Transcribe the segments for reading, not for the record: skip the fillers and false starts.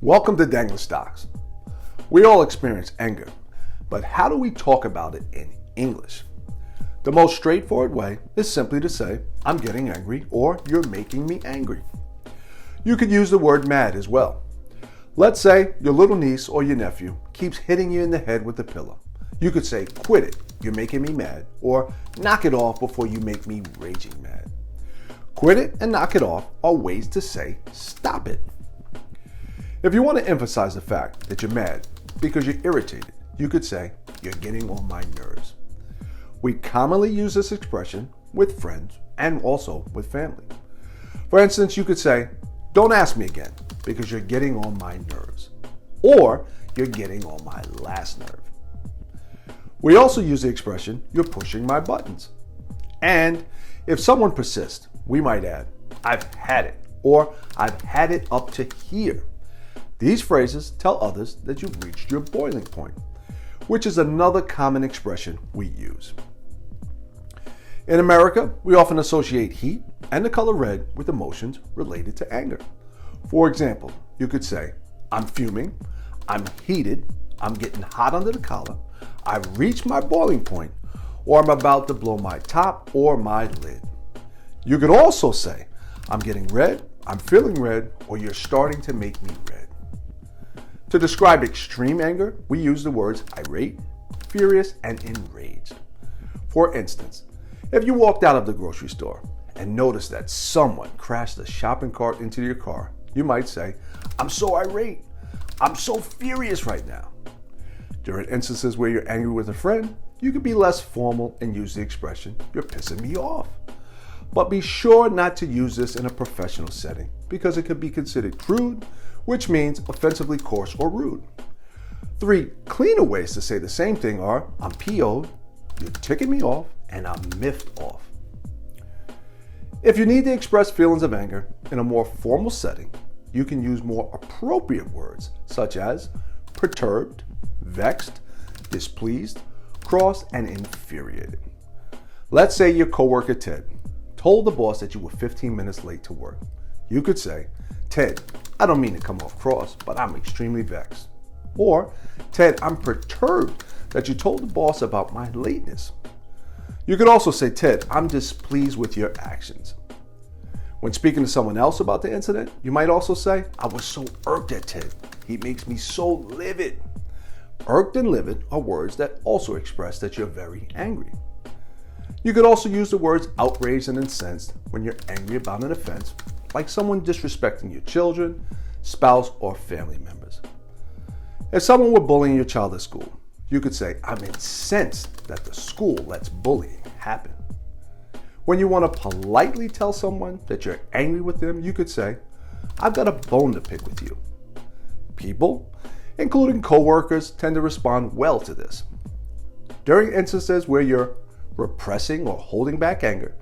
Welcome to Denglisch Docs. We all experience anger, but how do we talk about it in English? The most straightforward way is simply to say, I'm getting angry, or you're making me angry. You could use the word mad as well. Let's say your little niece or your nephew keeps hitting you in the head with a pillow. You could say, quit it, you're making me mad, or knock it off before you make me raging mad. Quit it and knock it off are ways to say, stop it. If you want to emphasize the fact that you're mad because you're irritated, you could say, you're getting on my nerves. We commonly use this expression with friends and also with family. For instance, you could say, don't ask me again because you're getting on my nerves, or you're getting on my last nerve. We also use the expression, you're pushing my buttons. And if someone persists, we might add, I've had it, or I've had it up to here. These phrases tell others that you've reached your boiling point, which is another common expression we use. In America, we often associate heat and the color red with emotions related to anger. For example, you could say, I'm fuming, I'm heated, I'm getting hot under the collar, I've reached my boiling point, or I'm about to blow my top or my lid. You could also say, I'm getting red, I'm feeling red, or you're starting to make me red. To describe extreme anger, we use the words irate, furious, and enraged. For instance, if you walked out of the grocery store and noticed that someone crashed a shopping cart into your car, you might say, I'm so irate, I'm so furious right now. During instances where you're angry with a friend, you could be less formal and use the expression, you're pissing me off. But be sure not to use this in a professional setting because it could be considered crude, which means offensively coarse or rude. 3 cleaner ways to say the same thing are, I'm PO'd, you're ticking me off, and I'm miffed off. If you need to express feelings of anger in a more formal setting, you can use more appropriate words such as perturbed, vexed, displeased, cross, and infuriated. Let's say your coworker Ted told the boss that you were 15 minutes late to work. You could say, Ted, I don't mean to come off cross, but I'm extremely vexed. Or, Ted, I'm perturbed that you told the boss about my lateness. You could also say, Ted, I'm displeased with your actions. When speaking to someone else about the incident, you might also say, I was so irked at Ted. He makes me so livid. Irked and livid are words that also express that you're very angry. You could also use the words outraged and incensed when you're angry about an offense, like someone disrespecting your children, spouse, or family members. If someone were bullying your child at school, you could say, I'm incensed that the school lets bullying happen. When you want to politely tell someone that you're angry with them, you could say, I've got a bone to pick with you. People, including coworkers, tend to respond well to this. During instances where you're repressing or holding back anger,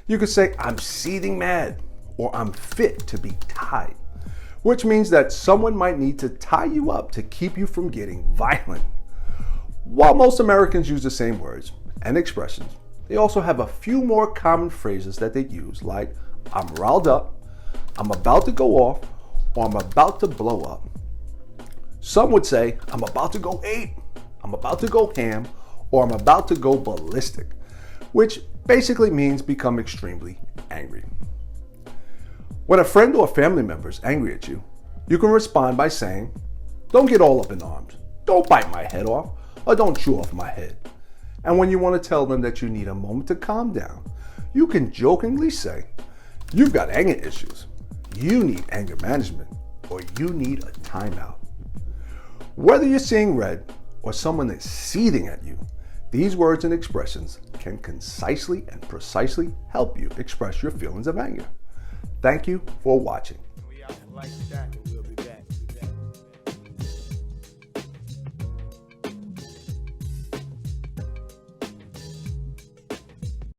you could say, I'm seething mad, or I'm fit to be tied, which means that someone might need to tie you up to keep you from getting violent. While most Americans use the same words and expressions, they also have a few more common phrases that they use, like I'm riled up, I'm about to go off, or I'm about to blow up. Some would say, I'm about to go ape, I'm about to go ham, or I'm about to go ballistic, which basically means become extremely angry. When a friend or family member is angry at you, you can respond by saying, don't get all up in arms, don't bite my head off, or don't chew off my head. And when you want to tell them that you need a moment to calm down, you can jokingly say, you've got anger issues, you need anger management, or you need a timeout. Whether you're seeing red or someone is seething at you, these words and expressions can concisely and precisely help you express your feelings of anger. Thank you for watching. We out like that.